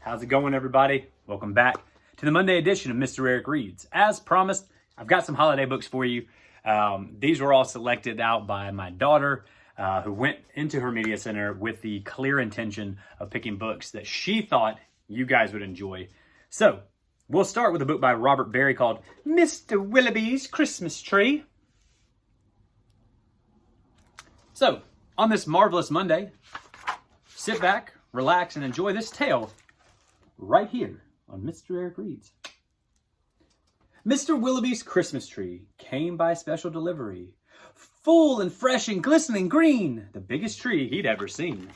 How's it going, everybody? Welcome back to the Monday edition of Mr. Eric Reads. As promised, I've got some holiday books for you. These were all selected out by my daughter, who went into her media center with the clear intention of picking books that she thought you guys would enjoy. So, we'll start with a book by Robert Barry called Mr. Willowby's Christmas Tree. So, on this marvelous Monday, sit back, relax, and enjoy this tale right here on Mr. Eric Reads. Mr. Willowby's Christmas tree came by special delivery. Full and fresh and glistening green, the biggest tree he'd ever seen.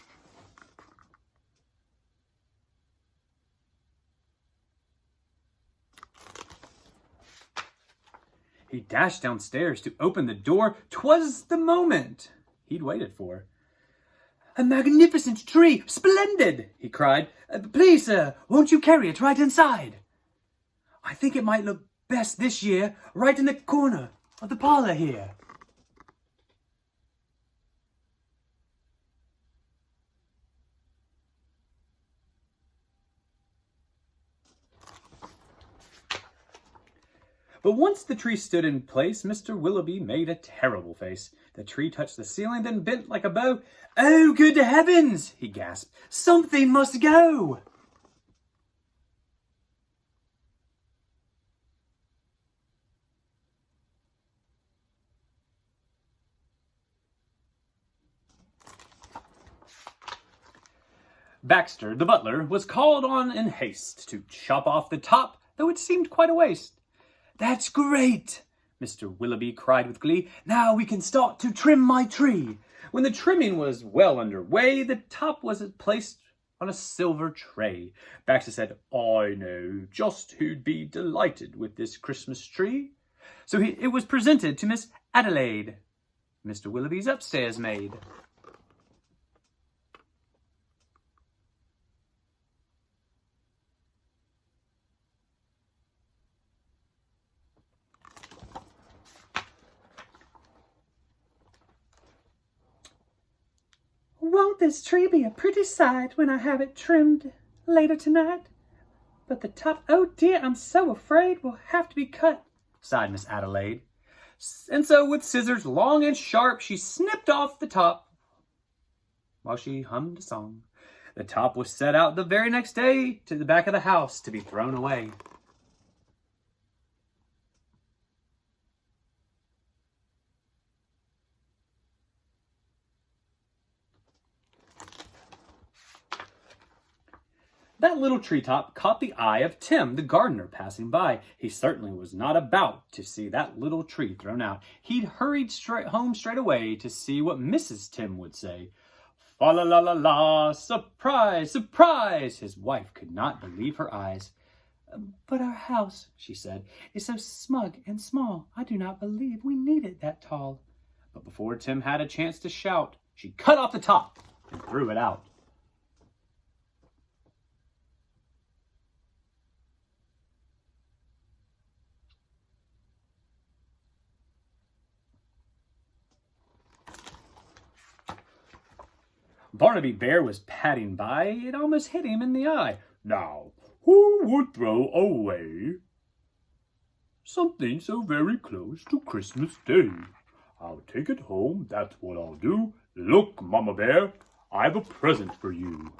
He dashed downstairs to open the door. 'Twas the moment he'd waited for. "A magnificent tree! Splendid!" he cried. "Please, sir, won't you carry it right inside? I think it might look best this year, right in the corner of the parlor here." But once the tree stood in place, Mr. Willowby made a terrible face. The tree touched the ceiling, then bent like a bow. "Oh, good heavens!" he gasped. "Something must go!" Baxter, the butler, was called on in haste to chop off the top, though it seemed quite a waste. "That's great!" Mr. Willowby cried with glee. "Now we can start to trim my tree." When the trimming was well under way, the top was placed on a silver tray. Baxter said, "I know just who'd be delighted with this Christmas tree." So it was presented to Miss Adelaide, Mr. Willowby's upstairs maid. "Won't this tree be a pretty sight when I have it trimmed later tonight? But the top, oh dear, I'm so afraid will have to be cut," sighed Miss Adelaide. And so with scissors long and sharp, she snipped off the top while she hummed a song. The top was set out the very next day to the back of the house to be thrown away. That little treetop caught the eye of Tim, the gardener, passing by. He certainly was not about to see that little tree thrown out. He'd hurried home straight away to see what Mrs. Tim would say. Fa la la la la, surprise, surprise! His wife could not believe her eyes. "But our house," she said, "is so smug and small. I do not believe we need it that tall." But before Tim had a chance to shout, she cut off the top and threw it out. Barnaby Bear was padding by. It almost hit him in the eye. "Now, who would throw away something so very close to Christmas Day? I'll take it home, that's what I'll do. Look, Mama Bear, I've a present for you."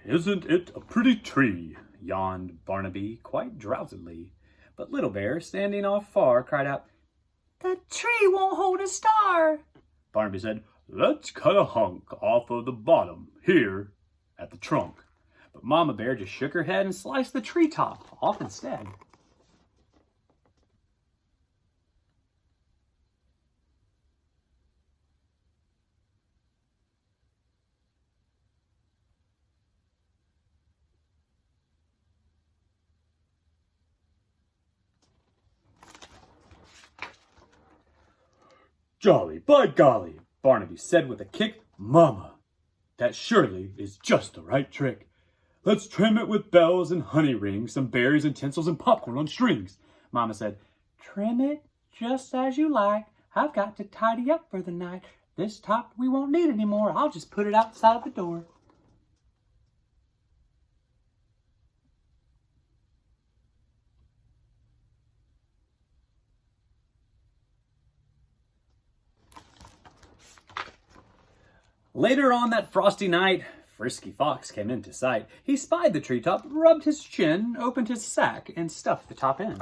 "Isn't it a pretty tree?" yawned Barnaby quite drowsily. But Little Bear, standing off far, cried out, "The tree won't hold a star." Barnaby said, "Let's cut a hunk off of the bottom here at the trunk." But Mama Bear just shook her head and sliced the treetop off instead. "Jolly, by golly," Barnaby said with a kick. "Mama, that surely is just the right trick. Let's trim it with bells and honey rings, some berries and tinsels and popcorn on strings. Mama said, Trim it just as you like. I've got to tidy up for the night. This top we won't need anymore. I'll just put it outside the door. Later on that frosty night, Frisky Fox came into sight. He spied the treetop, rubbed his chin, opened his sack, and stuffed the top in.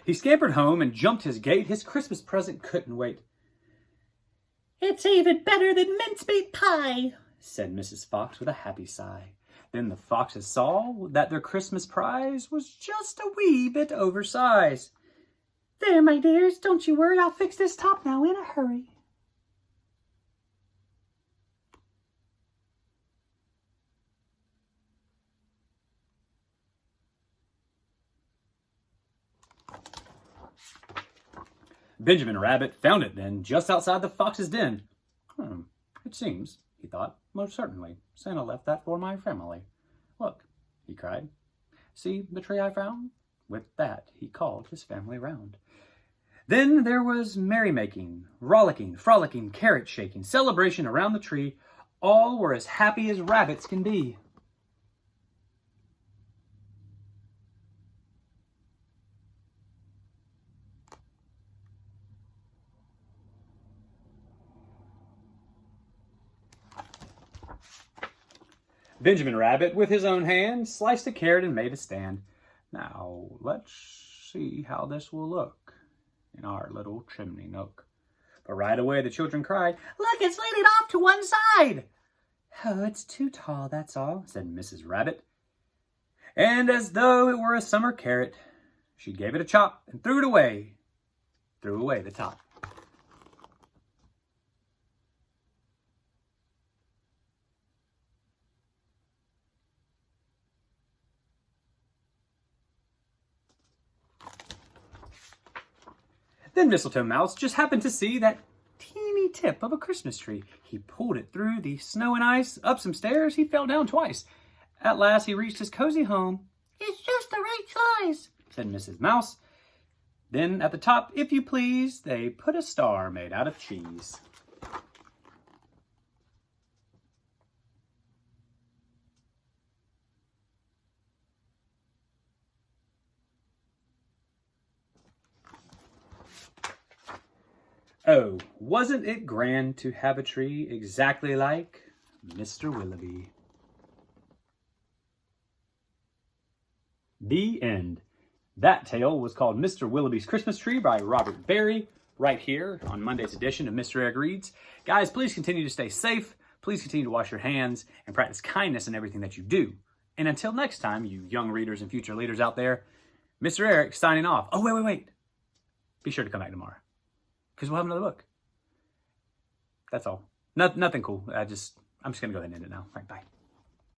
He scampered home and jumped his gate. His Christmas present couldn't wait. It's even better than mincemeat pie, said Mrs. Fox with a happy sigh. Then the foxes saw that their Christmas prize was just a wee bit oversized. There, my dears, don't you worry. I'll fix this top now in a hurry. Benjamin Rabbit found it then, just outside the fox's den. It seems, he thought, most certainly, Santa left that for my family. Look, he cried, see the tree I found? With that, he called his family round. Then there was merrymaking, rollicking, frolicking, carrot shaking, celebration around the tree. All were as happy as rabbits can be. Benjamin Rabbit, with his own hand, sliced a carrot and made a stand. Now, let's see how this will look in our little chimney nook. But right away the children cried, Look, it's leaning off to one side. Oh, it's too tall, that's all, said Mrs. Rabbit. And as though it were a summer carrot, she gave it a chop and threw away the top. Then Mistletoe Mouse just happened to see that teeny tip of a Christmas tree. He pulled it through the snow and ice, up some stairs, he fell down twice. At last he reached his cozy home. It's just the right size, said Mrs. Mouse. Then at the top, if you please, they put a star made out of cheese. Oh, wasn't it grand to have a tree exactly like Mr. Willowby? The end. That tale was called Mr. Willowby's Christmas Tree by Robert Barry, right here on Monday's edition of Mr. Eric Reads. Guys, please continue to stay safe. Please continue to wash your hands and practice kindness in everything that you do. And until next time, you young readers and future leaders out there, Mr. Eric signing off. Oh, wait. Be sure to come back tomorrow, because we'll have another book. That's all. Nothing cool. I'm just going to go ahead and end it now. All right, bye.